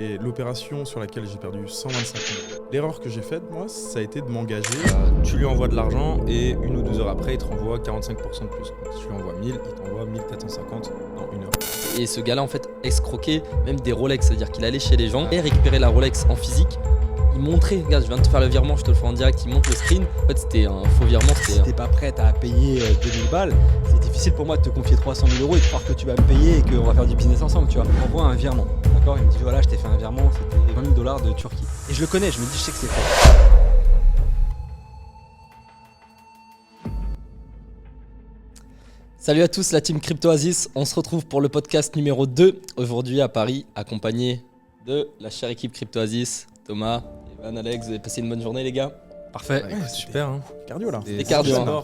Et l'opération sur laquelle j'ai perdu 125 000 €. L'erreur que j'ai faite, moi, ça a été de m'engager. Tu lui envoies de l'argent et 1 ou 2 heures après, il te renvoie 45% de plus. Donc, si tu lui envoies 1000, il t'envoie 1450 dans 1 heure. Et ce gars-là, en fait, escroquait même des Rolex. C'est-à-dire qu'il allait chez les gens et récupérait la Rolex en physique. Il montrait, regarde, je viens de te faire le virement, je te le fais en direct. Il montre le screen. En fait, c'était un faux virement. Si t'es pas prête à payer 2000 balles, c'est difficile pour moi de te confier 300 000 € et de croire que tu vas me payer et qu'on va faire du business ensemble, tu vois. Il m'envoie un virement, d'accord. Il me dit voilà, je t'ai fait un virement, c'était 20 000 $ de Turquie. Et je le connais, je me dis, je sais que c'est faux. Salut à tous, la team CryptoAsis. On se retrouve pour le podcast numéro 2 aujourd'hui à Paris, accompagné de la chère équipe CryptoAsis. Thomas, Evan, Alex, vous avez passé une bonne journée, les gars? Parfait. Ouais, super, hein. Cardio là. C'est cardio, hein.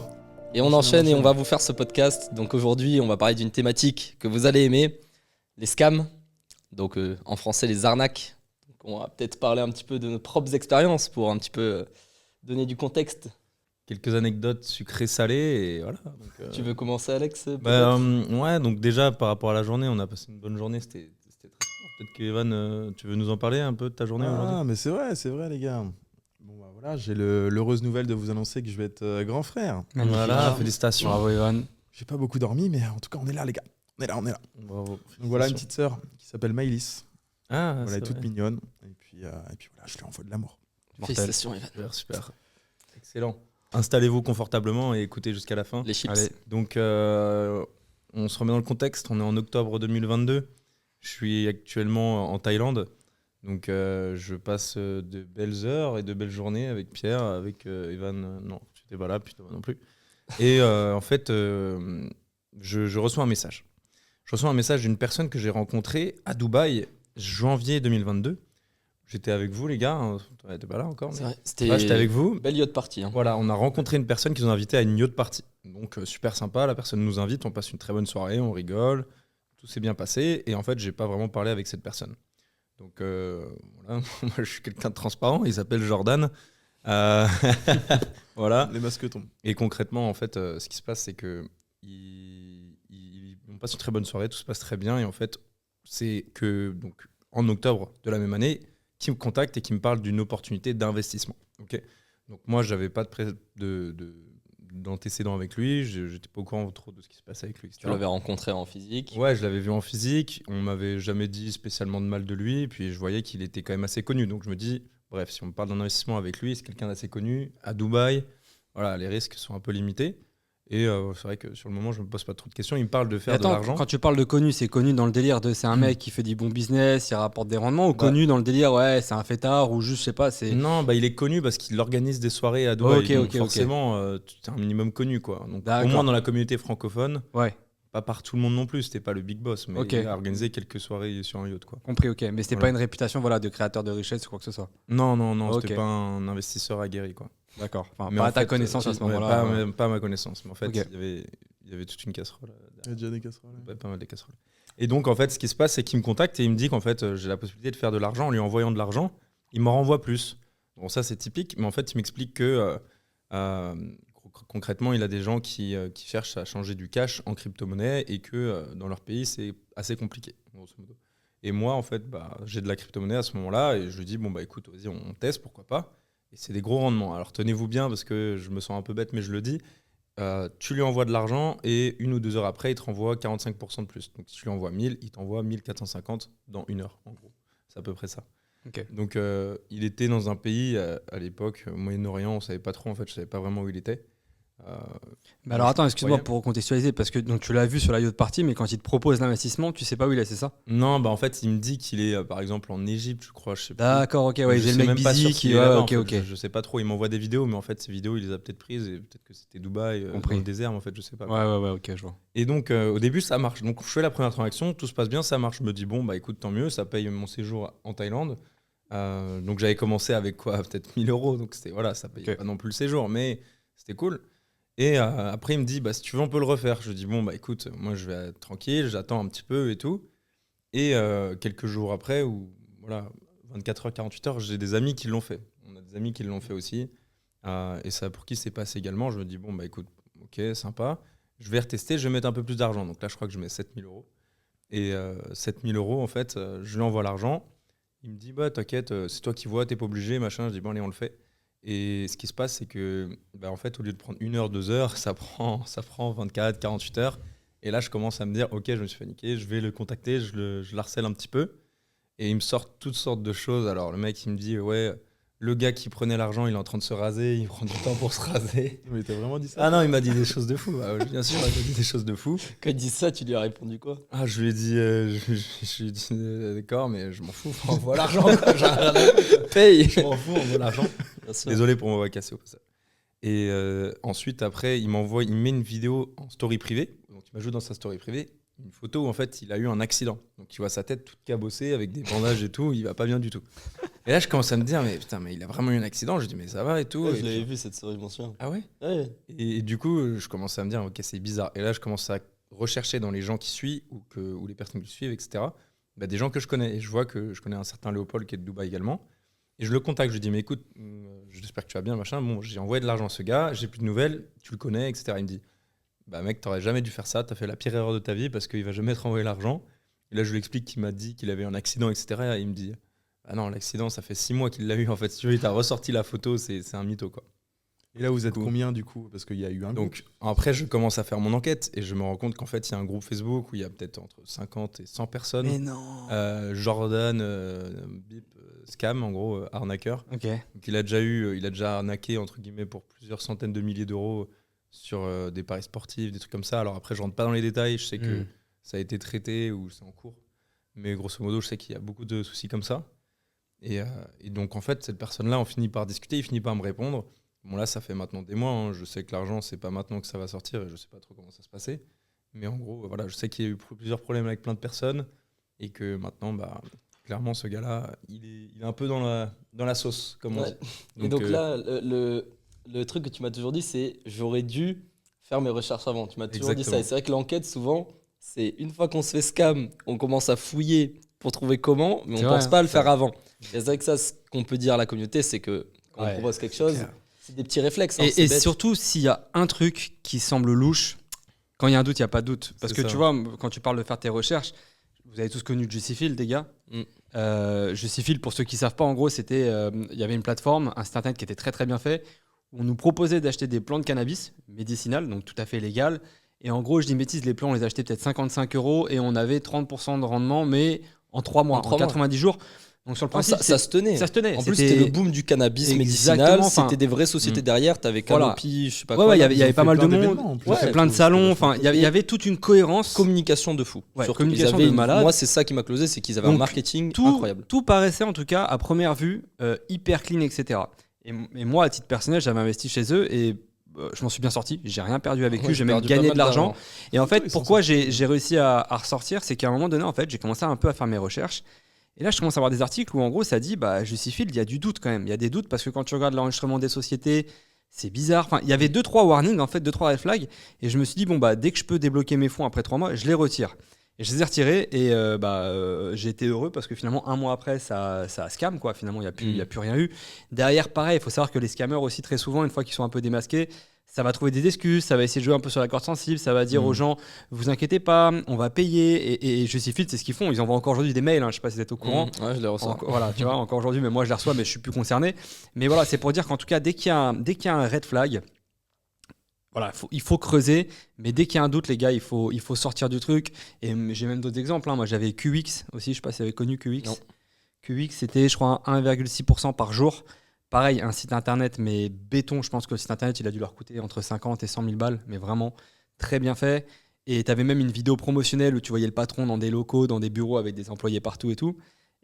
Et on enchaîne et on va vous faire ce podcast. Donc aujourd'hui, on va parler d'une thématique que vous allez aimer, les scams. Donc en français, les arnaques. Donc, on va peut-être parler un petit peu de nos propres expériences pour un petit peu donner du contexte. Quelques anecdotes sucrées salées et voilà. Donc, Tu veux commencer, Alex? ouais, donc déjà par rapport à la journée, on a passé une bonne journée, c'était très sport. Peut-être que Evan, tu veux nous en parler un peu de ta journée aujourd'hui? Ah, mais c'est vrai, les gars. Bon, bah voilà, j'ai l'heureuse nouvelle de vous annoncer que je vais être grand frère. Voilà, félicitations. Bravo Evan. J'ai pas beaucoup dormi, mais en tout cas, on est là, les gars. On est là. Bravo. Donc voilà, une petite sœur qui s'appelle Maëlys. Ah, Voilà, elle est c'est toute vrai. mignonne. Et puis voilà, je lui envoie de l'amour. Félicitations, Evan. Super, super. Excellent. Installez-vous confortablement et écoutez jusqu'à la fin. Les chips. Allez. Donc, on se remet dans le contexte. On est en octobre 2022. Je suis actuellement en Thaïlande. Donc, je passe de belles heures et de belles journées avec Pierre, avec Evan. Non, tu n'étais pas là, puis toi non plus. Et en fait, je reçois un message. Je reçois un message d'une personne que j'ai rencontrée à Dubaï, janvier 2022. J'étais avec vous, les gars. Hein. Tu n'étais pas là encore. C'est Mais... vrai, c'était Ouais, j'étais avec vous. belle yacht party. Hein. Voilà, on a rencontré une personne qui nous a invités à une yacht party. Donc super sympa, la personne nous invite, on passe une très bonne soirée, on rigole, tout s'est bien passé. Et en fait, j'ai pas vraiment parlé avec cette personne. Donc voilà, moi je suis quelqu'un de transparent, il s'appelle Jordan. Euh, voilà. Les masques tombent. Et concrètement, en fait, ce qui se passe, c'est que on passe une très bonne soirée, tout se passe très bien. Et en fait, c'est que donc en octobre de la même année, qui me contacte et qui me parle d'une opportunité d'investissement. Ok. Donc moi, j'avais pas d'antécédent avec lui, j'étais pas au courant trop de ce qui se passait avec lui, etc. Tu l'avais rencontré en physique. Ouais, je l'avais vu en physique, on m'avait jamais dit spécialement de mal de lui, et puis je voyais qu'il était quand même assez connu. Donc je me dis, bref, si on me parle d'un investissement avec lui, c'est quelqu'un d'assez connu, à Dubaï, voilà, les risques sont un peu limités. Et c'est vrai que sur le moment, je me pose pas trop de questions. Il me parle de faire de Attends, l'argent. quand tu parles de connu, c'est connu dans le délire de c'est un mec qui fait du bon business, il rapporte des rendements, ou Bah. connu dans le délire ouais c'est un fêtard ou juste je sais pas c'est. Non, bah, il est connu parce qu'il organise des soirées à Dubaï. Ok, donc ok. forcément, tu es un minimum connu, quoi. Donc, au D'accord. moins dans la communauté francophone, Ouais, pas par tout le monde non plus. C'était pas le big boss, mais Ok. il a organisé quelques soirées sur un yacht, quoi. compris, ok. Mais c'était Voilà. pas une réputation voilà de créateur de richesse ou quoi que ce soit. Non, Ok. c'était pas un investisseur aguerri, quoi. D'accord. Enfin, Mais pas en à ta fait, connaissance à ce ouais, moment-là. pas à ma connaissance. Mais en fait, Ok. il y avait toute une casserole. Il y a déjà des casseroles. Ouais, pas mal de casseroles. Et donc, en fait, ce qui se passe, c'est qu'il me contacte et il me dit qu'en fait, j'ai la possibilité de faire de l'argent en lui envoyant de l'argent. Il m'en renvoie plus. Bon, ça, c'est typique, mais en fait, il m'explique que concrètement, il a des gens qui cherchent à changer du cash en crypto-monnaie et que dans leur pays, c'est assez compliqué, grosso modo. Et moi, en fait, j'ai de la crypto-monnaie à ce moment-là et je lui dis, bon, bah écoute, vas-y, on teste, pourquoi pas. Et c'est des gros rendements. Alors, tenez-vous bien parce que je me sens un peu bête, mais je le dis. Tu lui envoies de l'argent et 1 ou 2 heures après, il te renvoie 45% de plus. Donc, si tu lui envoies 1000, il t'envoie 1450 dans 1 heure, en gros. C'est à peu près ça. Ok. Donc, il était dans un pays, à l'époque, au Moyen-Orient, on ne savait pas trop, en fait, je ne savais pas vraiment où il était. Mais alors attends, excuse-moi croyais. pour contextualiser parce que donc tu l'as vu sur la yacht party, mais quand il te propose l'investissement, tu sais pas où il est, c'est ça? Non, en fait, il me dit qu'il est, par exemple, en Égypte, je crois, je sais plus. D'accord, ok, ouais, Je j'ai le sais mec même pas busy sûr qui s'il est ouais, là-bas, ok, en ok. fait. Je sais pas trop, il m'envoie des vidéos, mais en fait, ces vidéos, il les a peut-être prises et peut-être que c'était Dubaï, dans Compris. le désert, mais en fait, je sais pas. Ouais, ok, je vois. Et donc, au début, ça marche. Donc, je fais la première transaction, tout se passe bien, ça marche. Je me dis, bon, bah écoute, tant mieux, ça paye mon séjour en Thaïlande. Donc, j'avais commencé avec quoi? Peut-être 1 000 €. Donc, c'était, voilà, ça payait Ok. pas non plus le séjour, mais c'était cool. Et après, il me dit, bah si tu veux, on peut le refaire. Je dis, bon, bah écoute, moi, je vais être tranquille, j'attends un petit peu et tout. Et quelques jours après, ou voilà, 24 heures, 48 heures, j'ai des amis qui l'ont fait. On a des amis qui l'ont fait aussi. Et ça, pour qui c'est passé également, je me dis, bon, bah écoute, ok, sympa. Je vais retester, je vais mettre un peu plus d'argent. Donc là, je crois que je mets 7 000 €. Et 7 000 €, en fait, je lui envoie l'argent. Il me dit, bah t'inquiète, c'est toi qui vois, t'es pas obligé, machin. Je dis, bon, allez, on le fait. Et ce qui se passe, c'est que, bah, en fait, au lieu de prendre 1 heure, 2 heures, ça prend 24, 48 heures. Et là, je commence à me dire, ok, je me suis fait niquer, je vais le contacter, je l'harcèle un petit peu. Et il me sort toutes sortes de choses. Alors, le mec, il me dit, ouais, le gars qui prenait l'argent, il est en train de se raser, il prend du temps pour se raser. Mais t'as vraiment dit ça? Ah non, il m'a dit des choses de fou. Ah, bien sûr, il m'a dit des choses de fou. Quand il dit ça, tu lui as répondu quoi? Ah, je lui ai dit, je lui ai dit d'accord, mais je m'en fous, on envoie l'argent. Quoi. J'ai rien à foutre. Paye. Je m'en fous, on envoie l'argent. Bien sûr. Désolé pour m'avoir cassé au passage. Et ensuite, après, il met une vidéo en story privée. Donc, il m'ajoute dans sa story privée une photo où en fait, il a eu un accident. Donc, tu vois sa tête toute cabossée avec des bandages et tout. Il va pas bien du tout. Et là, je commence à me dire, mais putain, mais il a vraiment eu un accident. Je dis, mais ça va et tout. Ouais, Et je puis- l'avais vu cette série, je m'en souviens. Ah ouais. Ouais. Et du coup, je commence à me dire, ok, c'est bizarre. Et là, je commence à rechercher dans les gens qui suivent ou les personnes qui suivent, etc., bah, des gens que je connais. Et je vois que je connais un certain Léopold qui est de Dubaï également. Et je le contacte, je lui dis, mais écoute, j'espère que tu vas bien, machin. Bon, j'ai envoyé de l'argent à ce gars, j'ai plus de nouvelles, tu le connais, etc. Il me dit, bah mec, t'aurais jamais dû faire ça, t'as fait la pire erreur de ta vie parce qu'il va jamais te renvoyer l'argent. Et là, je lui explique qu'il m'a dit qu'il avait un accident, etc. Et il me dit, ah non, l'accident, ça fait 6 mois qu'il l'a eu. En fait, si tu veux, il t'a ressorti la photo, c'est un mytho, quoi. Et là, vous êtes Cool. combien du coup? Parce qu'il y a eu un groupe. Donc après, je commence à faire mon enquête et je me rends compte qu'en fait, il y a un groupe Facebook où il y a peut-être entre 50 et 100 personnes. Mais non. Jordan, Bip, Scam, en gros, arnaqueur. Ok. Donc il a déjà arnaqué, entre guillemets, pour plusieurs centaines de milliers d'euros sur des paris sportifs, des trucs comme ça. Alors après, je rentre pas dans les détails, je sais que ça a été traité ou c'est en cours. Mais grosso modo, je sais qu'il y a beaucoup de soucis comme ça. Et donc, en fait, cette personne-là, on finit par discuter, il finit par me répondre. Bon, là, ça fait maintenant des mois. Hein. Je sais que l'argent, c'est pas maintenant que ça va sortir et je sais pas trop comment ça se passait. Mais en gros, voilà, je sais qu'il y a eu plusieurs problèmes avec plein de personnes et que maintenant, bah, clairement, ce gars-là, il est un peu dans la sauce, comme on Ouais. dit. Et donc là, le truc que tu m'as toujours dit, c'est j'aurais dû faire mes recherches avant. Tu m'as toujours dit ça. Exactement. Et c'est vrai que l'enquête, souvent, c'est une fois qu'on se fait scam, on commence à fouiller pour trouver comment, mais on C'est ne vrai, pense pas à le c'est faire vrai. avant. Et c'est vrai que ça, ce qu'on peut dire à la communauté, c'est que quand on Ouais, propose quelque chose, clair. c'est des petits réflexes. hein, Et, c'est et bête. surtout, s'il y a un truc qui semble louche, quand il y a un doute, il n'y a pas de doute. Parce C'est que ça. tu vois, quand tu parles de faire tes recherches, vous avez tous connu Juicyfield, les gars. Juicyfield, pour ceux qui ne savent pas, en gros, il y avait une plateforme, un site internet qui était très très bien fait, où on nous proposait d'acheter des plants de cannabis médicinal, donc tout à fait légal. Et en gros, je dis une bêtise, les plants, on les achetait peut-être 55 € et on avait 30% de rendement, mais en 3 mois, En 3 mois. 90 jours. Donc sur le Non, principe, ça se tenait. ça se tenait. En plus, c'était le boom du cannabis médicinal. Exactement, enfin, C'était des vraies sociétés derrière. Tu avais Voilà. Canopy, je sais pas Ouais, quoi. ouais, il y là, avait- il y ils avait ont pas fait mal plein de monde. d'événements, en plus. Ouais, Ouais, plein de tout, salons. c'était Enfin, il y avait toute une cohérence. Communication de fou. Ouais, Surtout, communication ils avaient de malade. Moi, c'est ça qui m'a closé, c'est qu'ils avaient un Donc, marketing tout, incroyable. tout paraissait en tout cas à première vue hyper clean, etc. Et moi, à titre personnel, j'avais investi chez eux et je m'en suis bien sorti. J'ai rien perdu avec Ouais, eux, j'ai même perdu pas gagné mal de l'argent. Et en fait, ils s'en pourquoi sortent. j'ai réussi à ressortir, c'est qu'à un moment donné, en fait, j'ai commencé un peu à faire mes recherches. Et là, je commence à avoir des articles où, en gros, ça dit, bah, Juicyfield, il y a du doute quand même. Il y a des doutes parce que quand tu regardes l'enregistrement des sociétés, c'est bizarre. Enfin, il y avait 2-3 warnings, en fait, 2-3 red flags. Et je me suis dit, bon, bah, dès que je peux débloquer mes fonds après 3 mois, je les retire. Et je les ai retirés et j'ai été heureux parce que finalement, un mois après, ça a scam, quoi. Finalement, il n'y a plus rien eu. Derrière, pareil, il faut savoir que les scammers aussi, très souvent, une fois qu'ils sont un peu démasqués, ça va trouver des excuses, ça va essayer de jouer un peu sur la corde sensible, ça va dire aux gens, vous inquiétez pas, on va payer. Et Juicyfield, c'est ce qu'ils font. Ils envoient encore aujourd'hui des mails, hein, je sais pas si vous êtes au courant. Ouais, je les ressens. Voilà, tu vois, encore aujourd'hui, mais moi je les reçois, mais je suis plus concerné. Mais voilà, c'est pour dire qu'en tout cas, dès qu'il y a un red flag, voilà, il faut creuser. Mais dès qu'il y a un doute, les gars, il faut sortir du truc. Et j'ai même d'autres exemples. Hein. Moi, j'avais QX aussi, je sais pas si vous avez connu QX. Non. QX, c'était, je crois, 1,6% par jour. Pareil, un site internet, mais béton. Je pense que le site internet, il a dû leur coûter entre 50 et 100 000 balles, mais vraiment très bien fait. Et tu avais même une vidéo promotionnelle où tu voyais le patron dans des locaux, dans des bureaux avec des employés partout et tout.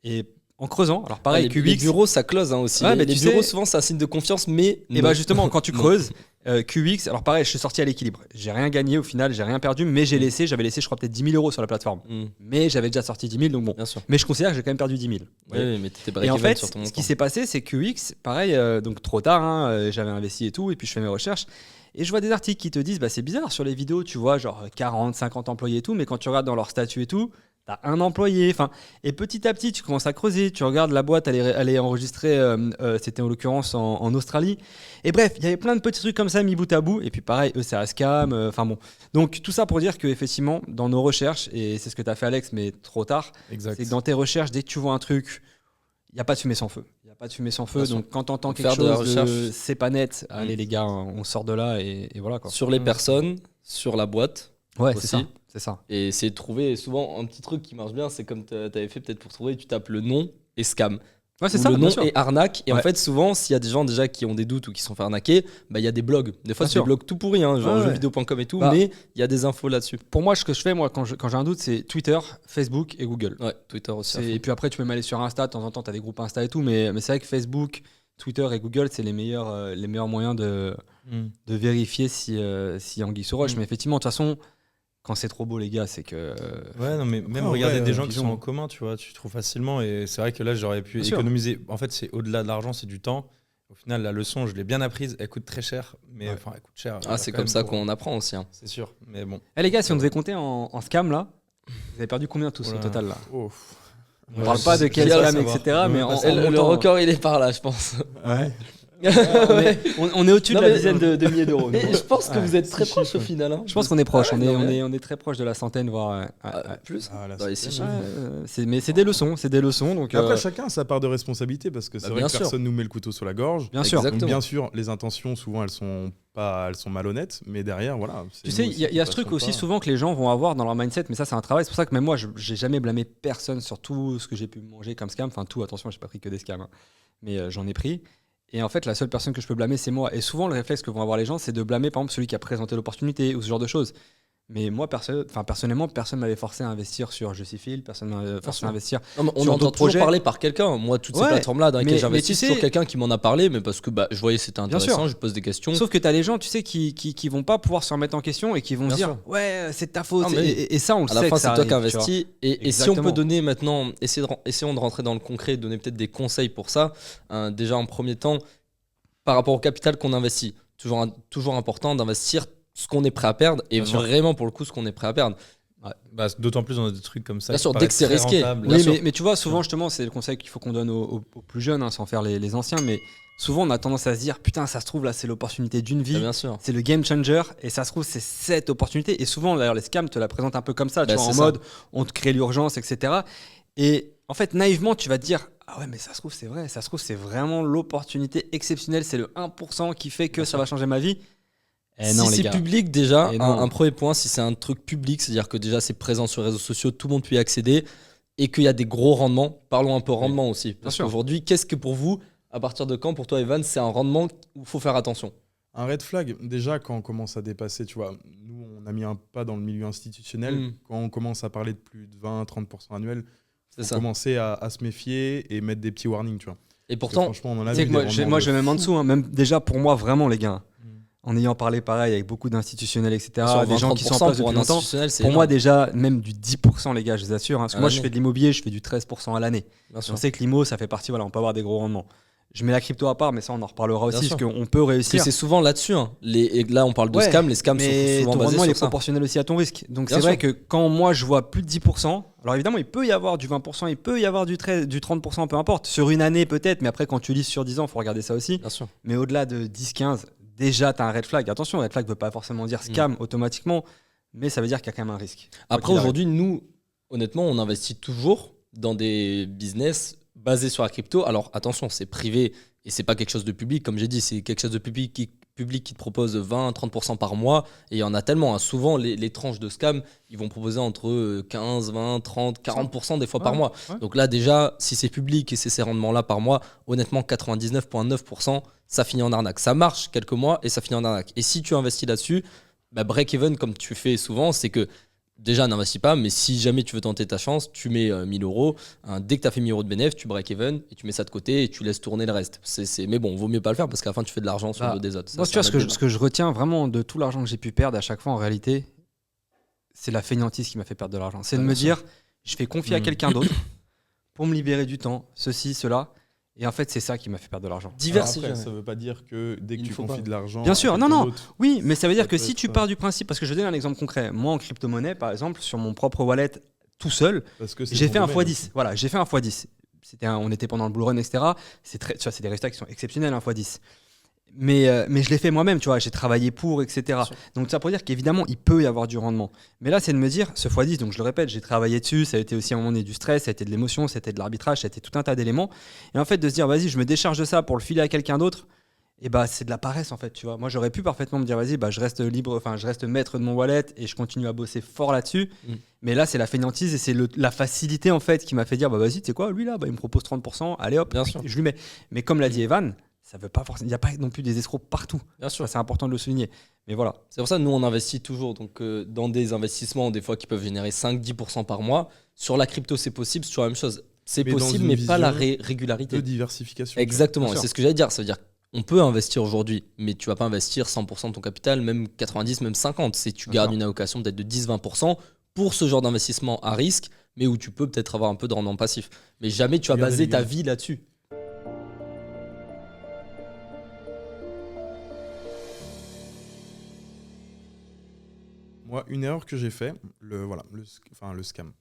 Et en creusant, alors pareil, les, les QX. bureaux, ça close hein, aussi. Ouais, mais les tu bureaux, sais- souvent, c'est un signe de confiance, mais. Et non. bah justement, quand tu Non. creuses, QX, alors pareil, je suis sorti à l'équilibre. J'ai rien gagné au final, j'ai rien perdu, mais j'avais laissé, je crois, peut-être 10 000 € sur la plateforme. Mais j'avais déjà sorti 10 000, donc bon. Bien sûr. Mais je considère que j'ai quand même perdu 10 000. Oui, mais t'étais pas Et en fait, sur ton ce montant. qui s'est passé, c'est que QX, pareil, donc trop tard, hein, j'avais investi et tout, et puis je fais mes recherches. Et je vois des articles qui te disent, bah, c'est bizarre, sur les vidéos, tu vois, genre 40, 50 employés et tout, mais quand tu regardes dans leur statut et tout, t'as un employé. Enfin, et petit à petit, tu commences à creuser, tu regardes la boîte, elle est enregistrée, c'était en l'occurrence en Australie. Et bref, il y avait plein de petits trucs comme ça mis bout à bout. Et puis pareil, eux, c'est un scam. Enfin bon. Donc tout ça pour dire qu'effectivement, dans nos recherches, et c'est ce que tu as fait Alex, mais trop tard, Exact. c'est que dans tes recherches, dès que tu vois un truc il n'y a pas de fumée sans feu. Il n'y a pas de fumée sans feu. Bien sûr. Donc, quand tu entends Faut quelque faire de la chose de recherche. c'est pas net, allez les gars, on sort de là et voilà quoi. Sur les personnes, sur la boîte. Ouais, aussi. c'est ça. Et essayer de trouver souvent un petit truc qui marche bien, c'est comme tu avais fait peut-être pour trouver, tu tapes le nom et scam. Ouais, c'est Ou ça. le bien nom sûr. et arnaque. Et en Ouais. fait, souvent, s'il y a des gens déjà qui ont des doutes ou qui se sont fait arnaquer, bah, il y a des blogs. Des fois, Bien c'est sûr. des blogs tout pourris, hein, genre Ouais, ouais. jeuxvideo.com et tout, Bah. mais il y a des infos là-dessus. Pour moi, ce que je fais, quand j'ai un doute, c'est Twitter, Facebook et Google. Ouais, Twitter aussi. à Et fond. puis après, tu peux m'aller sur Insta, de temps en temps, tu as des groupes Insta et tout, mais c'est vrai que Facebook, Twitter et Google, c'est les meilleurs moyens de vérifier si Anguille sous roche. Mm. Mais effectivement, de toute façon, quand c'est trop beau, les gars, c'est que. Ouais, non, mais même Après, regarder ouais, des gens qui disons. sont en commun, tu vois, tu trouves facilement. Et c'est vrai que là, j'aurais pu Bien sûr. économiser. En fait, c'est au-delà de l'argent, c'est du temps. Au final, la leçon, je l'ai bien apprise. Elle coûte très cher. Mais Ouais. enfin, elle coûte cher. Ah, c'est quand comme même ça pour- qu'on apprend aussi. Hein. C'est sûr. Mais bon. Eh les gars, si on devait compter en scam là, vous avez perdu combien tous au Oula. total là? Oh. On Ouais, parle pas de je- quel je scam, savoir. etc. Je veux Mais même pas en savoir. Le montant. record, il est par là, je pense. Ouais. On est au-dessus Non, de la mais- dizaine de milliers d'euros. Mais nous. je pense que Ouais, vous êtes c'est très proche chiffre. au final. Hein. Je pense qu'on est proche, Ah ouais, non, mais- on est très proche de la centaine, voire. Plus Ah, là, Dans les c'est six bien. chiffres. Mais c'est des leçons, donc. Et après, chacun a sa part de responsabilité parce que c'est Bah, vrai bien que sûr. personne nous met le couteau sur la gorge. Bien sûr. Exactement. Donc, bien sûr, les intentions, souvent, elles sont malhonnêtes, mais derrière, voilà. c'est Tu sais, nous il y a ce qui truc passons aussi pas. souvent que les gens vont avoir dans leur mindset, mais ça c'est un travail. C'est pour ça que même moi, j'ai jamais blâmé personne sur tout ce que j'ai pu manger comme scam. Enfin tout, attention, j'ai pas pris que des scams, hein. Mais j'en ai pris. Et en fait, la seule personne que je peux blâmer, c'est moi. Et souvent, le réflexe que vont avoir les gens, c'est de blâmer par exemple celui qui a présenté l'opportunité ou ce genre de choses. Mais moi, personnellement, personne m'avait forcé à investir sur Je suis Phil, personne m'avait forcé sûr. à investir. Non, mais on Sur entend d'autres toujours projets. parler par quelqu'un. Moi, toutes ces Ouais, plateformes-là dans lesquelles mais j'investis, tu c'est sais- toujours quelqu'un qui m'en a parlé, mais parce que je voyais que c'était Bien intéressant, sûr. je pose des questions. Sauf que tu as les gens, tu sais, qui vont pas pouvoir se remettre en question et qui vont Bien se dire sûr. ouais, c'est de ta faute. Ah, mais Et ça, on le À sait. la fin, que c'est ça toi qui arrive, tu vois. investis. Et si on Exactement. peut donner maintenant, essayons de rentrer dans le concret, donner peut-être des conseils pour ça. Déjà, en premier temps, par rapport au capital qu'on investit, toujours important d'investir ce qu'on est prêt à perdre et Bien sûr. vraiment pour le coup ce qu'on est prêt à perdre. Bah, d'autant plus dans des trucs comme ça. Bien qui sûr, dès paraissent que c'est très risqué. rentables. Bien Oui, sûr. mais tu vois, souvent, justement, c'est le conseil qu'il faut qu'on donne aux plus jeunes, hein, sans faire les anciens. Mais souvent, on a tendance à se dire putain, ça se trouve, là, c'est l'opportunité d'une Ah, vie. bien sûr. C'est le game changer. Et ça se trouve, c'est cette opportunité. Et souvent, d'ailleurs, les scams te la présentent un peu comme ça, tu Bah, vois, en c'est ça. mode on te crée l'urgence, etc. Et en fait, naïvement, tu vas te dire ah ouais, mais ça se trouve, c'est vrai. Ça se trouve, c'est vraiment l'opportunité exceptionnelle. C'est le 1% qui fait que ça va changer ma vie. Eh non, Si les c'est gars. public déjà, Et non. un premier point, si c'est un truc public, c'est-à-dire que déjà c'est présent sur les réseaux sociaux, tout le monde peut y accéder et qu'il y a des gros rendements. Parlons un peu rendement aussi. Parce sûr. qu'aujourd'hui, qu'est-ce que pour vous, à partir de quand, pour toi Evan, c'est un rendement où il faut faire attention? Un red flag, déjà, quand on commence à dépasser, tu vois, nous, on a mis un pas dans le milieu institutionnel. Mm. Quand on commence à parler de plus de 20-30% annuels, C'est faut ça. commencer à se méfier et mettre des petits warnings, tu vois. Et Parce que pourtant, franchement, on en a Tu sais vu que des rendements moi, de je vais même en dessous. Hein. Même déjà, pour moi, vraiment, les gars, Mm. en ayant parlé pareil avec beaucoup d'institutionnels, etc., sur des gens qui sont en 20-30% place pour depuis un longtemps. institutionnel, c'est Pour moi, énorme. déjà, même du 10%, les gars, je les assure. Hein, parce que À moi, je l'année. fais de l'immobilier, je fais du 13% à l'année. Bien sûr. On sait que l'IMO, ça fait partie, voilà, on peut avoir des gros rendements. Je mets la crypto à part, mais ça, on en reparlera Bien aussi, sûr. parce qu'on peut Parce que réussir. c'est souvent là-dessus. Hein. Et là, on parle de Ouais, scams. Les scams mais sont souvent ton basés rendement, il est sur ça. proportionnel aussi à ton risque. Donc, Bien c'est vrai sûr. que quand moi, je vois plus de 10%, alors évidemment, il peut y avoir du 20%, il peut y avoir du 30%, peu importe. Sur une année, peut-être, mais après, quand tu lis sur 10 ans, il faut regarder ça aussi. Bien sûr. Mais au-delà de 10-15, déjà, tu as un red flag. Attention, red flag ne veut pas forcément dire scam automatiquement, mais ça veut dire qu'il y a quand même un risque. Après, qu'il arrive. aujourd'hui, nous, honnêtement, on investit toujours dans des business basés sur la crypto. Alors, attention, c'est privé et c'est pas quelque chose de public. Comme j'ai dit, c'est quelque chose de public qui te propose 20-30% par mois. Et il y en a tellement. Hein. Souvent, les tranches de scam, ils vont proposer entre 15, 20, 30, 40% des fois par Ouais, mois. ouais. Donc là, déjà, si c'est public et c'est ces rendements-là par mois, honnêtement, 99,9%, ça finit en arnaque. Ça marche quelques mois et ça finit en arnaque. Et si tu investis là-dessus, bah, break-even, comme tu fais souvent, c'est que déjà, n'investis pas, mais si jamais tu veux tenter ta chance, tu mets 1000 euros. Dès que tu as fait 1000 euros de bénéfice, tu break-even et tu mets ça de côté et tu laisses tourner le reste. Mais bon, vaut mieux pas le faire parce qu'à la fin, tu fais de l'argent sur le dos des autres. Ça, Moi, c'est tu vois, un ce autre débat. que je retiens vraiment de tout l'argent que j'ai pu perdre à chaque fois, en réalité, c'est la fainéantise qui m'a fait perdre de l'argent. C'est de me dire, je fais confier à quelqu'un d'autre pour me libérer du temps, ceci, cela. Et en fait, c'est ça qui m'a fait perdre de l'argent. Alors Diversifier. après, ça veut pas dire que dès que Il tu faut confies pas. de l'argent. Bien sûr, à non, quelqu'un non. d'autre, Oui, mais ça veut dire Ça que peut si être, tu pars du principe, parce que je donne un exemple concret, moi en crypto-monnaie, par exemple, sur mon propre wallet, tout seul, parce que c'est j'ai ton fait un domaine. x10. Voilà, j'ai fait un x10. On était pendant le Bull Run, etc. Tu vois, c'est des résultats qui sont exceptionnels, un x10. Mais je l'ai fait moi-même, tu vois, j'ai travaillé pour, etc. sûr. Donc ça pour dire qu'évidemment, il peut y avoir du rendement. Mais là, c'est de me dire, ce x10, donc je le répète, j'ai travaillé dessus, ça a été aussi à un moment donné du stress, ça a été de l'émotion, ça a été de l'arbitrage, ça a été tout un tas d'éléments. Et en fait, de se dire, vas-y, je me décharge de ça pour le filer à quelqu'un d'autre, et bah c'est de la paresse en fait, tu vois. Moi, j'aurais pu parfaitement me dire, vas-y, bah, je reste libre, enfin, je reste maître de mon wallet et je continue à bosser fort là-dessus. Mais là, c'est la fainéantise et c'est la facilité en fait qui m'a fait dire, bah vas-y, tu sais quoi, lui là, bah, il me propose 30%, allez hop, Bien sûr. je lui mets. Mais comme l'a dit Evan, ça veut pas forcément, il n'y a pas non plus des escrocs partout. Bien sûr. Ça, c'est important de le souligner. Mais voilà. C'est pour ça que nous, on investit toujours donc, dans des investissements, des fois, qui peuvent générer 5-10% par mois. Sur la crypto, c'est possible, c'est toujours la même chose. C'est Mais dans possible, une mais pas la vision régularité. De diversification. Exactement, Bien et sûr. c'est ce que j'allais dire. Ça veut dire on peut investir aujourd'hui, mais tu vas pas investir 100% de ton capital, même 90, même 50. C'est tu gardes D'accord. une allocation peut-être de 10-20% pour ce genre d'investissement à risque, mais où tu peux peut-être avoir un peu de rendement passif. Mais jamais tu vas Regardez, baser les ta gars. vie là-dessus. Moi, une erreur que j'ai fait, le scam,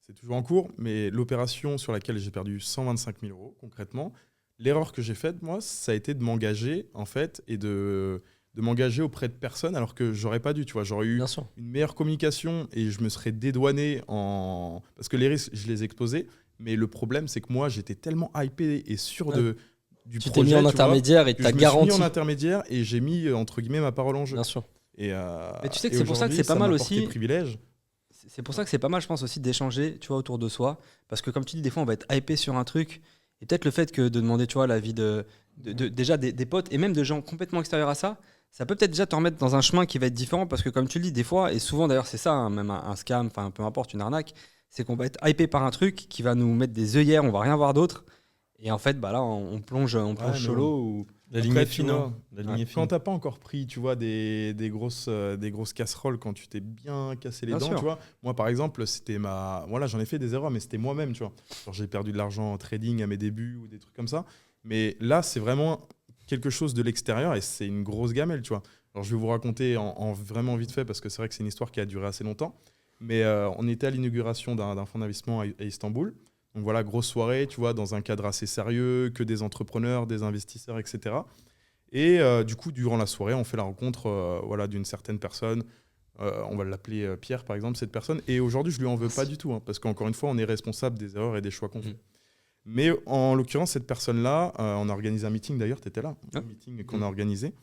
c'est toujours en cours, mais l'opération sur laquelle j'ai perdu 125 000 euros, concrètement, l'erreur que j'ai faite, moi, ça a été de m'engager, en fait, et de m'engager auprès de personnes, alors que j'aurais pas dû, tu vois. J'aurais eu Bien sûr. une meilleure communication et je me serais dédouané parce que les risques, je les exposais, mais le problème, c'est que moi, j'étais tellement hypé et sûr Ouais. du Tu t'es projet, mis en tu vois, intermédiaire et que tu as je me suis garanti. mis en intermédiaire et j'ai mis, entre guillemets, ma parole en jeu. Bien sûr. Mais tu sais que Et c'est pour ça que aujourd'hui, c'est pas mal m'a apporté aussi. privilège. C'est pour ça que c'est pas mal, je pense aussi, d'échanger, tu vois, autour de soi. Parce que comme tu dis, des fois, on va être hypé sur un truc. Et peut-être le fait que de demander, tu vois, l'avis déjà des potes et même de gens complètement extérieurs à ça, ça peut peut-être déjà te remettre dans un chemin qui va être différent. Parce que comme tu le dis, des fois, et souvent d'ailleurs, c'est ça, hein, même un scam, enfin peu importe, une arnaque, c'est qu'on va être hypé par un truc qui va nous mettre des œillères, on va rien voir d'autre. Et en fait, bah là, on plonge mais solo. Ou... La Après, ligne est tu fine. vois, hein. La ligne est Quand fine. t'as pas encore pris, tu vois, des grosses casseroles, quand tu t'es bien cassé les Bien dents, sûr. tu vois. Moi, par exemple, voilà, j'en ai fait des erreurs, mais c'était moi-même, tu vois. Genre, j'ai perdu de l'argent en trading à mes débuts ou des trucs comme ça. Mais là, c'est vraiment quelque chose de l'extérieur et c'est une grosse gamelle, tu vois. Alors, je vais vous raconter en vraiment vite fait parce que c'est vrai que c'est une histoire qui a duré assez longtemps. Mais on était à l'inauguration d'un fonds d'investissement à Istanbul. Donc voilà, grosse soirée, tu vois, dans un cadre assez sérieux, que des entrepreneurs, des investisseurs, etc. Et du coup, durant la soirée, on fait la rencontre voilà, d'une certaine personne. On va l'appeler Pierre, par exemple, cette personne. Et aujourd'hui, je lui en veux pas du tout, hein, parce qu'encore une fois, on est responsable des erreurs et des choix qu'on fait. Mais en l'occurrence, cette personne-là, on a organisé un meeting, d'ailleurs, tu étais là, un meeting qu'on a organisé.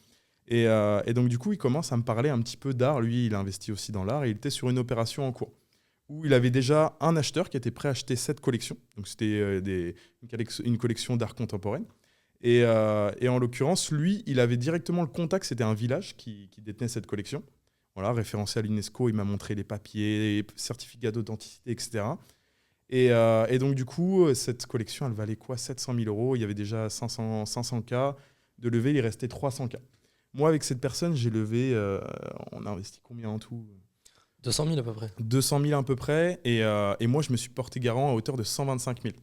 Et donc, du coup, il commence à me parler un petit peu d'art. Lui, il a investi aussi dans l'art et il était sur une opération en cours où il avait déjà un acheteur qui était prêt à acheter cette collection. Donc, c'était une collection d'art contemporain. Et en l'occurrence, lui, il avait directement le contact. C'était un village qui détenait cette collection. Voilà, référencé à l'UNESCO. Il m'a montré les papiers, certificats d'authenticité, etc. Et donc, du coup, cette collection, elle valait quoi, 700 000 euros. Il y avait déjà 500K de levée. Il restait 300K. Moi, avec cette personne, j'ai levé... on a investi combien en tout ? 200 000 à peu près. 200 000 à peu près. Et moi, je me suis porté garant à hauteur de 125 000.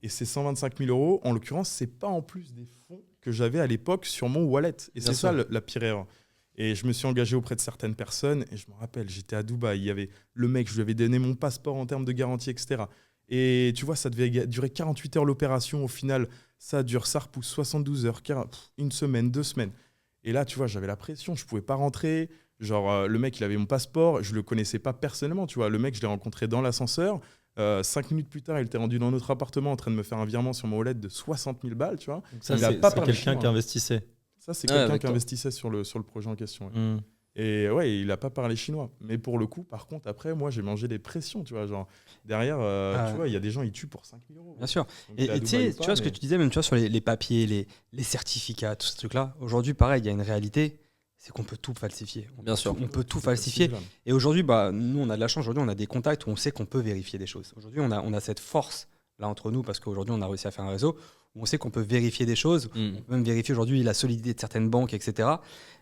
Et ces 125 000 euros, en l'occurrence, ce n'est pas en plus des fonds que j'avais à l'époque sur mon wallet. Et c'est ça la pire erreur. Et je me suis engagé auprès de certaines personnes. Et je me rappelle, j'étais à Dubaï. Il y avait le mec, je lui avais donné mon passeport en termes de garantie, etc. Et tu vois, ça devait durer 48 heures l'opération. Au final, ça repousse 72 heures, une semaine, 2 semaines. Et là, tu vois, j'avais la pression. Je ne pouvais pas rentrer. Genre, le mec, il avait mon passeport. Je ne le connaissais pas personnellement. Tu vois, le mec, je l'ai rencontré dans l'ascenseur. 5 minutes plus tard, il était rendu dans notre appartement en train de me faire un virement sur mon wallet de 60 000 balles, tu vois. Donc ça, Il a c'est pas c'est parlé quelqu'un chinois. qui investissait. Ça, c'est Ouais, quelqu'un avec qui toi. investissait sur le projet en question. Ouais. Mm. Et ouais, il n'a pas parlé chinois. Mais pour le coup, par contre, après, moi, j'ai mangé des pressions, tu vois. Genre, derrière, tu vois, il y a des gens, ils tuent pour 5 000 euros. Bien sûr. Donc, Et t'es à tu Dubaï sais, ou pas, tu vois ce que mais- tu disais, même tu vois, sur les papiers, les certificats, tout ce truc-là. Aujourd'hui, pareil, il y a une réalité, c'est qu'on peut tout falsifier. Bien sûr. On peut tout c'est falsifier. falsifiable. Et aujourd'hui, bah, nous, on a de la chance. Aujourd'hui, on a des contacts où on sait qu'on peut vérifier des choses. Aujourd'hui, on a cette force là entre nous parce qu'aujourd'hui, on a réussi à faire un réseau où on sait qu'on peut vérifier des choses. On peut même vérifier aujourd'hui la solidité de certaines banques, etc.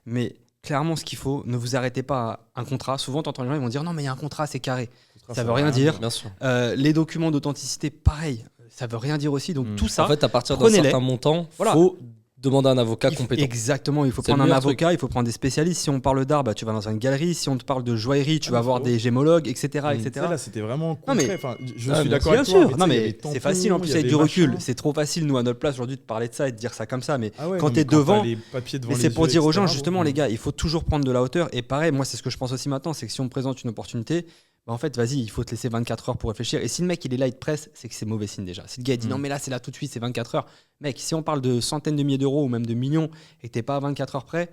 Mais clairement, ce qu'il faut, ne vous arrêtez pas à un contrat. Souvent, tu entends les gens, ils vont dire non, mais il y a un contrat, c'est carré. Ça veut rien dire. Bien sûr. Les documents d'authenticité, pareil. Ça veut rien dire aussi. Donc, tout ça. En fait, à partir d'un prenez-les. certain montant, Voilà. faut demander un avocat compétent. Exactement, il faut C'est prendre le un meilleur avocat, il faut prendre des spécialistes. Si on parle d'art, bah, tu vas dans une galerie. Si on te parle de joaillerie, tu vas mais voir frérot. des gémologues, etc. Tu sais, etc. là, c'était vraiment Non, mais- concret. Enfin, je Ah, suis bien d'accord Bien avec toi. sûr, mais non tu sais, il y mais avait c'est tampons, facile en plus il y avec avait du recul. machin. C'est trop facile, nous, à notre place aujourd'hui, de parler de ça et de dire ça comme ça. Mais Ah ouais, quand non, t'es mais t'as devant, les papiers devant mais les c'est pour yeux, dire aux gens, etc., justement, bro. les gars, il faut toujours prendre de la hauteur. Et pareil, moi, c'est ce que je pense aussi maintenant, c'est que si on me présente une opportunité, bah, en fait, vas-y, il faut te laisser 24 heures pour réfléchir. Et si le mec, il est là, il te presse, c'est que c'est mauvais signe déjà. Si le gars, il dit non, mais là, c'est là tout de suite, c'est 24 heures. Mec, si on parle de centaines de milliers d'euros ou même de millions et que t'es pas à 24 heures près,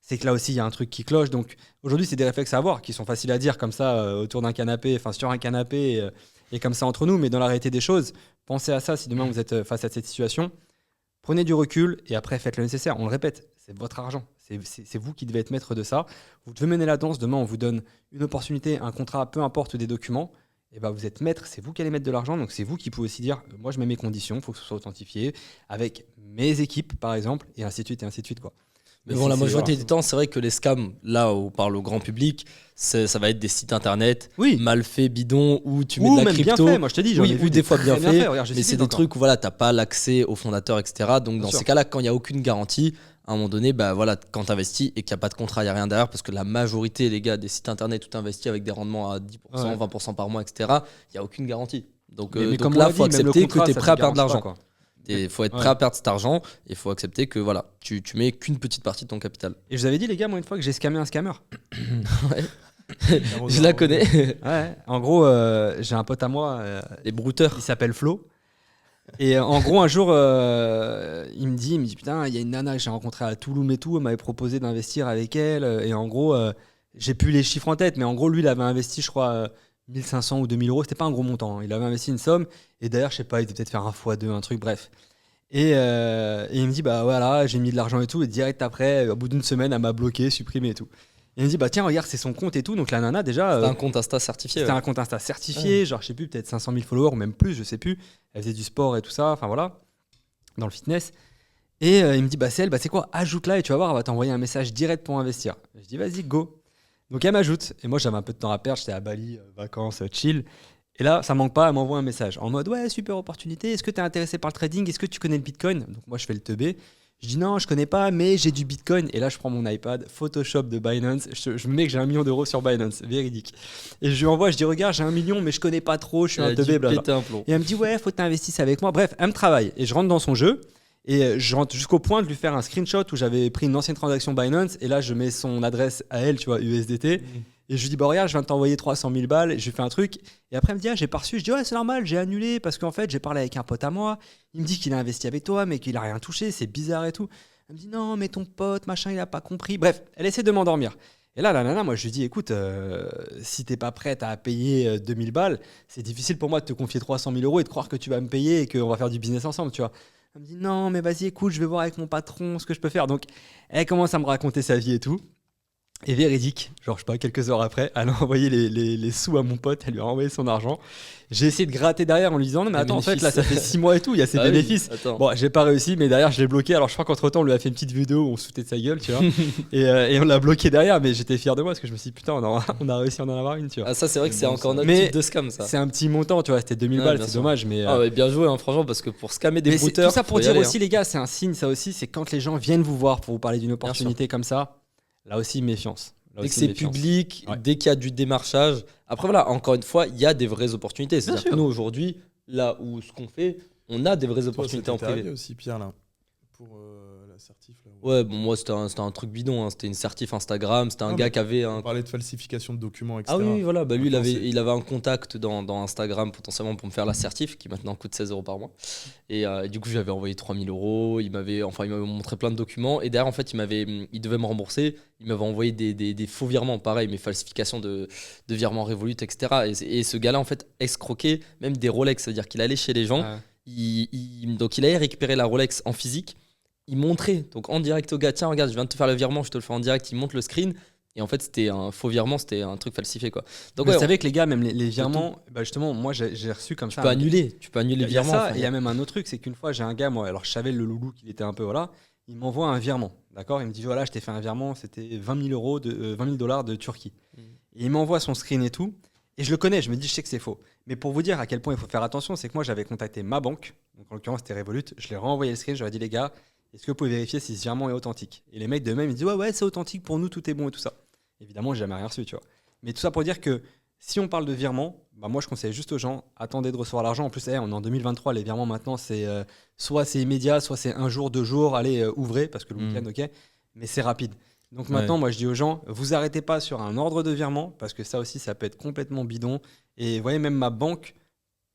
c'est que là aussi, il y a un truc qui cloche. Donc aujourd'hui, c'est des réflexes à avoir qui sont faciles à dire comme ça autour d'un canapé, enfin sur un canapé et comme ça entre nous. Mais dans la réalité des choses, pensez à ça si demain vous êtes face à cette situation. Prenez du recul et après faites le nécessaire. On le répète, c'est votre argent. C'est vous qui devez être maître de ça. Vous devez mener la danse. Demain, on vous donne une opportunité, un contrat, peu importe, ou des documents. Et ben, vous êtes maître, c'est vous qui allez mettre de l'argent. Donc c'est vous qui pouvez aussi dire, moi je mets mes conditions, il faut que ce soit authentifié avec mes équipes par exemple, et ainsi de suite, et ainsi de suite. Quoi. Mais bon, la majorité du temps, c'est vrai que les scams, là où on parle au grand public, ça va être des sites internet Oui. mal faits, bidons, où tu mets Ou de la même crypto. bien fait, moi je te dis. j'en ai Oui, vu ou des fois bien très fait, Regarde, je mais cite c'est des encore. trucs où voilà, t'as pas l'accès au fondateur, etc. Donc dans sûr. ces cas-là, quand il n'y a aucune garantie, à un moment donné, bah voilà, quand tu investis et qu'il n'y a pas de contrat, il n'y a rien derrière, parce que la majorité, les gars, des sites internet, tout investi avec des rendements à 10%, Ouais. 20% par mois, etc., il n'y a aucune garantie. Donc, Mais donc comme on là, l'a il faut dit, même le accepter que contrat, tu es ça prêt à te perdre de garantit l'argent. pas, quoi. Il faut être Ouais. prêt à perdre cet argent et il faut accepter que voilà, tu mets qu'une petite partie de ton capital. Et je vous avais dit, les gars, moi, une fois que j'ai scammé un scammer. Je la connais. Ouais. En gros, j'ai un pote à moi, Les brouteurs. il s'appelle Flo. Et en gros, un jour, il me dit putain, il y a une nana que j'ai rencontrée à Toulouse et tout, elle m'avait proposé d'investir avec elle. Et en gros, j'ai plus les chiffres en tête, mais en gros, lui, il avait investi, je crois, 1500 ou 2000 euros. C'était pas un gros montant, hein. Il avait investi une somme. Et d'ailleurs, je sais pas, il devait peut-être faire un x2, un truc, bref. Et il me dit, bah voilà, j'ai mis de l'argent et tout. Et direct après, au bout d'une semaine, elle m'a bloqué, supprimé et tout. Et il me dit, bah tiens, regarde, c'est son compte et tout. Donc la nana, déjà. C'était un compte Insta certifié. C'était ouais. un compte Insta certifié, genre je sais plus, peut-être 500 000 followers ou même plus, je sais plus. Elle faisait du sport et tout ça, enfin voilà, dans le fitness. Et il me dit, bah c'est elle, bah c'est quoi, ajoute-la et tu vas voir, elle va t'envoyer un message direct pour investir. Je dis, vas-y, go. Donc elle m'ajoute. Et moi j'avais un peu de temps à perdre, j'étais à Bali, vacances, chill. Et là, ça manque pas, elle m'envoie un message en mode, ouais, super opportunité, est-ce que tu es intéressé par le trading, est-ce que tu connais le Bitcoin? Donc moi je fais le teubé. Je dis non, je connais pas, mais j'ai du Bitcoin. Et là, je prends mon iPad, Photoshop de Binance. Je me mets que j'ai 1 million d'euros sur Binance, véridique. Et je lui envoie, je dis regarde, j'ai 1 million, mais je connais pas trop, je suis Elle un a dû teubé, blabla. péter un plomb. Et elle me dit ouais, faut t'investir avec moi. Bref, elle me travaille. Et je rentre dans son jeu. Et je rentre jusqu'au point de lui faire un screenshot où j'avais pris une ancienne transaction Binance. Et là, je mets son adresse à elle, tu vois, USDT. Et je lui dis, bah regarde, je viens de t'envoyer 300 000 balles. Et je lui fais un truc. Et après, elle me dit, ah, j'ai pas reçu. Je dis, ouais, c'est normal, j'ai annulé. Parce qu'en fait, j'ai parlé avec un pote à moi. Il me dit qu'il a investi avec toi, mais qu'il a rien touché. C'est bizarre et tout. Elle me dit, non, mais ton pote, machin, il a pas compris. Bref, elle essaie de m'endormir. Et là, la nana, moi, je lui dis, écoute, si t'es pas prête à payer 2000 balles, c'est difficile pour moi de te confier 300 000 euros et de croire que tu vas me payer et qu'on va faire du business ensemble, tu vois. Elle me dit, non, mais vas-y, écoute, je vais voir avec mon patron ce que je peux faire. Donc, elle commence à me raconter sa vie et tout. Et véridique, genre je sais pas, quelques heures après, elle a envoyé les sous à mon pote, elle lui a envoyé son argent. J'ai essayé de gratter derrière en lui disant non mais Les attends, en fait bénéfices. là ça fait 6 mois et tout, il y a ses Ah oui, bénéfices. attends. Bon, j'ai pas réussi, mais derrière je l'ai bloqué. Alors je crois qu'entre temps on lui a fait une petite vidéo où on se foutait de sa gueule, tu vois. et on l'a bloqué derrière, mais j'étais fier de moi parce que je me suis dit putain, on a réussi à en avoir une, tu vois. Ah, ça, c'est vrai que c'est encore notre Mais type de scam, ça. C'est un petit montant, tu vois, c'était 2000 Ouais, balles, bien c'est sûr. dommage, mais. Ah ouais, bien joué, hein, franchement, parce que pour scammer des mais c'est- brouteurs, tout ça pour faut y dire aller, aussi, hein. les gars, c'est un signe, ça aussi, c'est quand les gens viennent vous voir pour vous parler d'une opportunité comme ça, là aussi, méfiance. Là Dès que aussi, c'est méfiance. public, Ouais. dès qu'il y a du démarchage. Après, voilà, encore une fois, il y a des vraies opportunités. C'est-à-dire sûr. que nous, aujourd'hui, là où ce qu'on fait, on a des vraies Toi, opportunités en c'était arrivé privé. aussi, Pierre, là, pour la certif. Là, Ouais, bon, moi, c'était un truc bidon. Hein. C'était une certif Instagram. C'était un Non, gars mais qui avait On un. parlait de falsification de documents, etc. Ah oui, oui, voilà. Bah, lui, Maintenant, il avait un contact dans Instagram potentiellement pour me faire la certif qui maintenant coûte 16 € par mois. Et du coup, j'avais envoyé 3000 €. Il m'avait montré plein de documents. Et derrière, en fait, il devait me rembourser. Il m'avait envoyé des faux virements, pareil, mais falsification de virements Revolut, etc. Et ce gars-là, en fait, escroquait même des Rolex. C'est-à-dire qu'il allait chez les gens. Ouais. Donc, il allait récupérer la Rolex en physique. Il montrait donc en direct au gars, tiens, regarde, je viens de te faire le virement, je te le fais en direct. Il montre le screen. Et en fait, c'était un faux virement, c'était un truc falsifié, quoi. Donc, Vous ouais, savez que les gars, même les virements, bah justement, moi j'ai reçu comme tu ça. peux annuler les Il y a virements. ça, enfin, et il y a même un autre truc, c'est qu'une fois j'ai un gars, moi, alors je savais le loulou qu'il était un peu, voilà, il m'envoie un virement, d'accord. Il me dit voilà, je t'ai fait un virement, c'était 20 000 $ de Turquie. Et il m'envoie son screen et tout, et je le connais, je me dis je sais que c'est faux. Mais pour vous dire à quel point il faut faire attention, c'est que moi j'avais contacté ma banque, donc en l'occurrence c'était Revolut, je l'ai renvoyé le screen, je leur ai dit les gars, est-ce que vous pouvez vérifier si ce virement est authentique? Et les mecs de même, ils disent ouais, c'est authentique pour nous, tout est bon et tout ça. Évidemment, j'ai jamais rien reçu, tu vois. Mais tout ça pour dire que si on parle de virement, bah moi je conseille juste aux gens, attendez de recevoir l'argent. En plus, on est en 2023, les virements maintenant, c'est soit c'est immédiat, soit c'est 1 jour, 2 jours, allez, ouvrez, parce que le week-end, ok, mais c'est rapide. Donc maintenant, moi je dis aux gens, vous arrêtez pas sur un ordre de virement, parce que ça aussi, ça peut être complètement bidon. Et vous voyez, même ma banque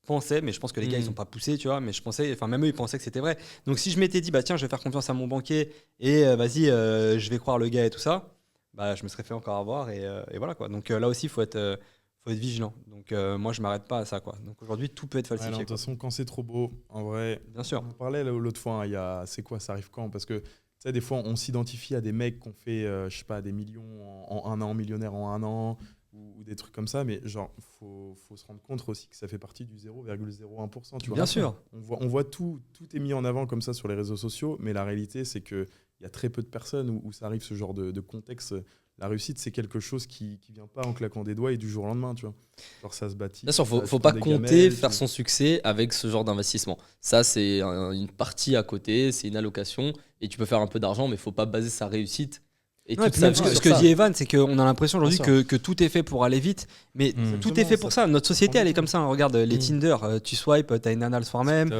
pensait, mais je pense que les gars, ils sont pas poussés, tu vois, mais je pensais, enfin même eux, ils pensaient que c'était vrai. Donc si je m'étais dit, bah tiens, je vais faire confiance à mon banquier et vas-y, je vais croire le gars et tout ça, bah je me serais fait encore avoir et voilà quoi. Donc là aussi, faut être vigilant. Donc moi, je m'arrête pas à ça, quoi. Donc aujourd'hui, tout peut être falsifié. De toute façon, quand c'est trop beau, en vrai, bien sûr. On en parlait l'autre fois, c'est quoi, ça arrive quand? Parce que tu sais, des fois, on s'identifie à des mecs qui ont fait, je sais pas, des millions en 1 an, millionnaires en 1 an, ou des trucs comme ça, mais genre, faut se rendre compte aussi que ça fait partie du 0,01%. Tu vois. Bien sûr. On voit tout est mis en avant comme ça sur les réseaux sociaux, mais la réalité, c'est qu'il y a très peu de personnes où ça arrive ce genre de contexte. La réussite, c'est quelque chose qui vient pas en claquant des doigts et du jour au lendemain, tu vois. Genre, ça se bâtit. Bien sûr, faut pas compter faire son succès avec ce genre d'investissement. Ça, c'est une partie à côté, c'est une allocation, et tu peux faire un peu d'argent, mais faut pas baser sa réussite. Et non, et puis même ce que dit Evan, c'est qu'on a l'impression aujourd'hui que tout est fait pour aller vite, mais tout est fait pour ça. Notre société, elle est comme ça. Regarde les Tinder, tu swipes, t'as une nana le soir même,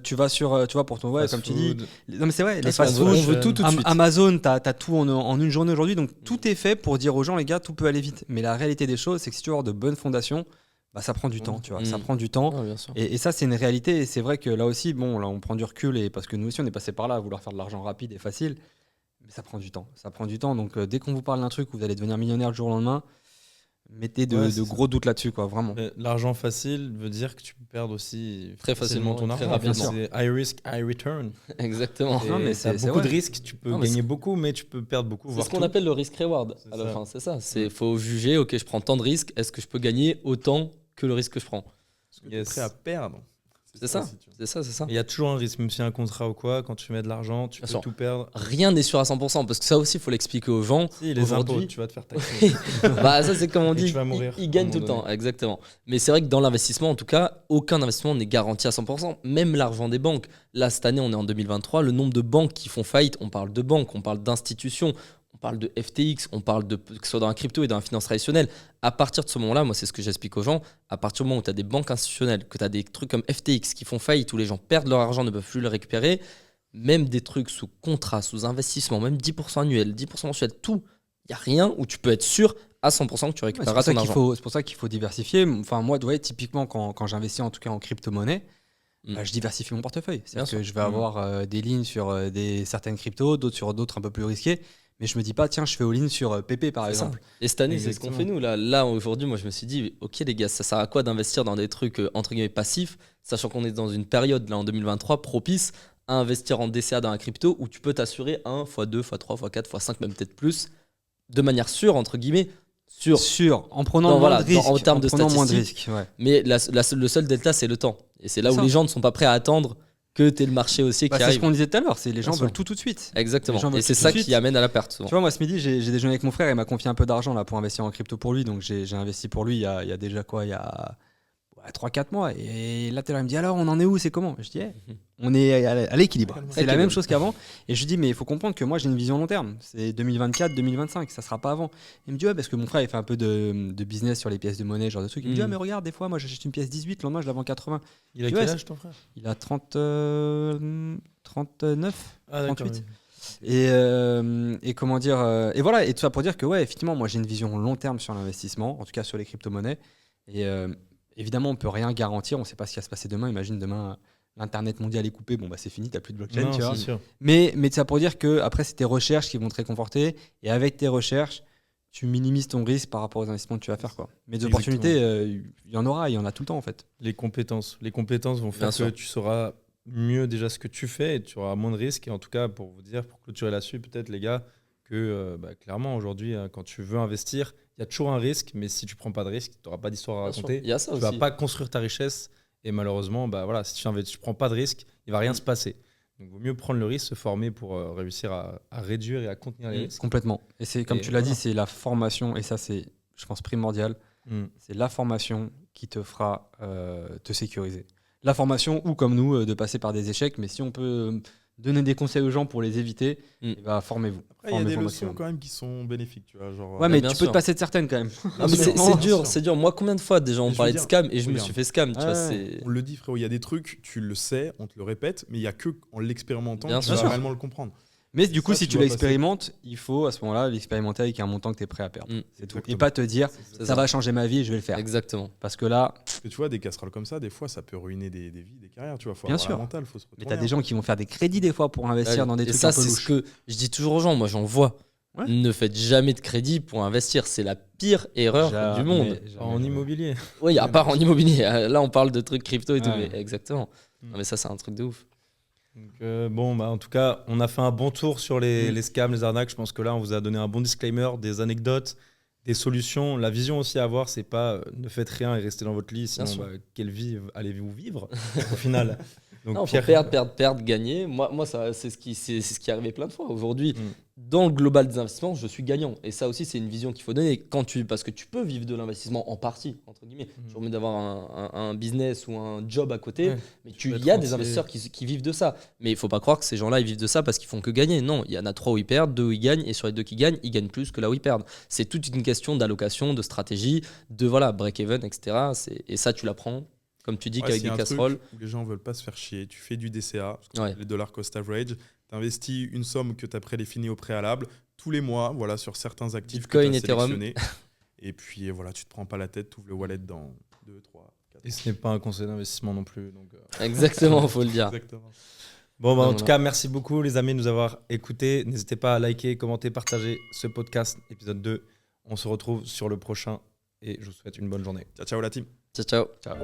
tu vas sur, tu vois, pour ton comme tu dis. Non mais c'est vrai, les fast-food, on veut tout de suite. Amazon, t'as tout en une journée aujourd'hui, donc tout est fait pour dire aux gens, les gars, tout peut aller vite. Mais la réalité des choses, c'est que si tu veux avoir de bonnes fondations, bah ça prend du temps, tu vois. Ça prend du temps. Et ça, c'est une réalité. Et c'est vrai que là aussi, bon, là, on prend du recul, et parce que nous aussi, on est passé par là à vouloir faire de l'argent rapide et facile. Mais ça prend du temps. Ça prend du temps. Donc, dès qu'on vous parle d'un truc où vous allez devenir millionnaire du jour au lendemain, mettez de gros doutes là-dessus, quoi, vraiment. L'argent facile veut dire que tu peux perdre aussi très facilement ton argent. C'est high risk, high return. Exactement. Non, mais c'est beaucoup de risques. Tu peux gagner beaucoup, mais tu peux perdre beaucoup. C'est ce qu'on appelle le risk-reward. À la fin, c'est ça. Il faut juger, ok, je prends tant de risques. Est-ce que je peux gagner autant que le risque que je prends? Est-ce que tu es prêt à perdre? C'est ça. Il y a toujours un risque, même si un contrat ou quoi, quand tu mets de l'argent, tu peux tout perdre. Rien n'est sûr à 100%, parce que ça aussi, il faut l'expliquer aux gens. Si, les impôts, tu vas te faire taxer. Bah, ça, c'est comme on dit, tu vas mourir, ils gagnent tout le temps. Exactement. Mais c'est vrai que dans l'investissement, en tout cas, aucun investissement n'est garanti à 100%. Même l'argent des banques. Là, cette année, on est en 2023. Le nombre de banques qui font faillite, on parle de banques, on parle d'institutions, on parle de FTX, on parle de que ce soit dans la crypto et dans la finance traditionnelle. À partir de ce moment-là, moi, c'est ce que j'explique aux gens. À partir du moment où tu as des banques institutionnelles, que tu as des trucs comme FTX qui font faillite, où les gens perdent leur argent, ne peuvent plus le récupérer, même des trucs sous contrat, sous investissement, même 10% annuel, 10% mensuel, tout, il n'y a rien où tu peux être sûr à 100% que tu récupéreras ton argent. C'est pour ça qu'il faut diversifier. Enfin, moi, typiquement, quand j'investis en tout cas en crypto-monnaie, je diversifie mon portefeuille. C'est-à-dire que je vais avoir des lignes sur certaines cryptos, d'autres sur d'autres un peu plus risquées. Mais je me dis pas, tiens, je fais all-in sur PP par exemple. Et cette année, c'est ce qu'on fait nous. Là aujourd'hui, moi, je me suis dit, ok, les gars, ça sert à quoi d'investir dans des trucs entre guillemets passifs, sachant qu'on est dans une période, là, en 2023, propice à investir en DCA dans la crypto où tu peux t'assurer 1, x2, x3, x4, x5, même peut-être plus, de manière sûre, entre guillemets. Sûr, en prenant moins de risques. En termes de statistiques. Moins de risques, ouais. Mais le seul delta, c'est le temps. Et c'est là où les gens ne sont pas prêts à attendre que tu es le marché aussi qui arrive. C'est ce qu'on disait tout à l'heure, c'est les gens veulent tout de suite. Exactement. Et c'est ça qui amène à la perte souvent. Tu vois, moi ce midi, j'ai déjeuné avec mon frère, il m'a confié un peu d'argent là pour investir en crypto pour lui. Donc j'ai investi pour lui il y a déjà quoi, il y a 3-4 mois. Et là, il me dit alors, on en est où, c'est comment? Je dis, on est à l'équilibre. C'est la même chose qu'avant. Et je lui dis, mais il faut comprendre que moi, j'ai une vision long terme. C'est 2024, 2025, ça sera pas avant. Il me dit, ouais, parce que mon frère, il fait un peu de business sur les pièces de monnaie, genre de trucs. Il me dit, mais regarde, des fois, moi, j'achète une pièce 18, le lendemain, je la vends 80. Il a quel âge, ton frère? Il a 39, 38. Et comment dire et voilà, et tout ça pour dire que ouais, effectivement, moi j'ai une vision long terme sur l'investissement, en tout cas sur les crypto-monnaies. Et évidemment, on peut rien garantir, on sait pas ce qui va se passer demain. Imagine demain l'internet mondial est coupé, bon bah c'est fini, t'as plus de blockchain, tu vois. Sûr. Mais tout ça pour dire que après c'est tes recherches qui vont te réconforter, et avec tes recherches, tu minimises ton risque par rapport aux investissements que tu vas faire, quoi. Mais des opportunités, il y en a tout le temps en fait. Les compétences vont faire que tu sauras mieux déjà ce que tu fais et tu auras moins de risques. Et en tout cas, pour clôturer là-dessus, peut-être les gars, que clairement aujourd'hui, quand tu veux investir, il y a toujours un risque, mais si tu prends pas de risque, tu n'auras pas d'histoire à raconter. Il y a ça tu aussi. vas pas construire ta richesse, et malheureusement, si tu prends pas de risque, il va rien se passer. Donc il vaut mieux prendre le risque, se former pour réussir à réduire et à contenir les risques. Complètement. Et c'est comme tu l'as dit, c'est la formation, et ça c'est, je pense, primordial. C'est la formation qui te fera te sécuriser. La formation, ou comme nous, de passer par des échecs, mais si on peut donner des conseils aux gens pour les éviter, Mm. et bah, formez-vous. Après, il y a des Formez-vous au leçons maximum. quand même qui sont bénéfiques, tu vois. Genre, Ouais, mais bien tu peux sûr. te passer de certaines quand même. Ah, mais c'est Bien dur, sûr. c'est dur. Moi, combien de fois déjà Mais on je parlait veux de dire, scam et je me regarde. suis fait scam, tu vois, Ouais. c'est... on le dit, frérot, il y a des trucs, tu le sais, on te le répète, mais il y a que en l'expérimentant Bien que tu sûr. vas réellement le comprendre. Mais du coup, Ça, si tu tu dois l'expérimentes, il faut à ce moment-là l'expérimenter avec un montant que tu es prêt à perdre. Mm. C'est tout. Exactement. Et pas te dire, C'est ça ça. va changer ma vie et je vais le faire. Exactement. Parce que là, Parce que tu vois, des casseroles comme ça, des fois, ça peut ruiner des vies, des carrières, tu vois. Faut Bien avoir sûr. la mentale, faut se mais retourner. t'as des gens qui vont faire des crédits des fois pour investir dans des Et trucs ça, un peu c'est ce louches. que je dis toujours aux gens. Moi, j'en vois. Ouais. Ne faites jamais de crédit pour investir. C'est la pire erreur Jamais, du monde. jamais, En jamais. immobilier. Oui, à part en immobilier. Là, on parle de trucs crypto et tout. Ouais. Mais exactement. Mm. Non, mais ça, c'est un truc de ouf. Donc, bon, en tout cas, on a fait un bon tour sur les scams, les arnaques. Je pense que là, on vous a donné un bon disclaimer, des anecdotes, des solutions. La vision aussi à avoir, c'est pas ne faites rien et restez dans votre lit, sinon sûr. quelle vie allez-vous vivre au final. Donc Non, faut perdre, gagner. Moi, ça, c'est ce qui est arrivé plein de fois. Aujourd'hui, dans le global des investissements, je suis gagnant. Et ça aussi, c'est une vision qu'il faut donner. Parce que tu peux vivre de l'investissement en partie, entre guillemets. Toujours mieux d'avoir un business ou un job à côté. Ouais. Mais peux il être y a des entier. investisseurs qui vivent de ça. Mais il faut pas croire que ces gens-là, ils vivent de ça parce qu'ils font que gagner. Non, il y en a 3 où ils perdent, 2 où ils gagnent. Et sur les 2 qui gagnent, ils gagnent plus que là où ils perdent. C'est toute une question d'allocation, de stratégie, de break-even, etc. Et ça, tu l'apprends. Comme tu dis, Ouais, qu'avec s'il y des a un casseroles. truc où les gens veulent pas se faire chier, tu fais du DCA, ce qu'on Ouais. appelle les dollar cost average, tu investis une somme que tu as prédéfinie au préalable tous les mois, voilà, sur certains actifs Bitcoin, que tu as Ethereum. sélectionnés. Et puis voilà, tu te prends pas la tête, tu ouvres le wallet dans 2, 3, 4. Et ce n'est pas un conseil d'investissement non plus. Donc, Exactement, faut le dire. Exactement. Bon, en Voilà. tout cas, merci beaucoup les amis de nous avoir écoutés. N'hésitez pas à liker, commenter, partager ce podcast, épisode 2. On se retrouve sur le prochain et je vous souhaite une bonne journée. Ciao, ciao la team. Ciao, ciao. Ciao.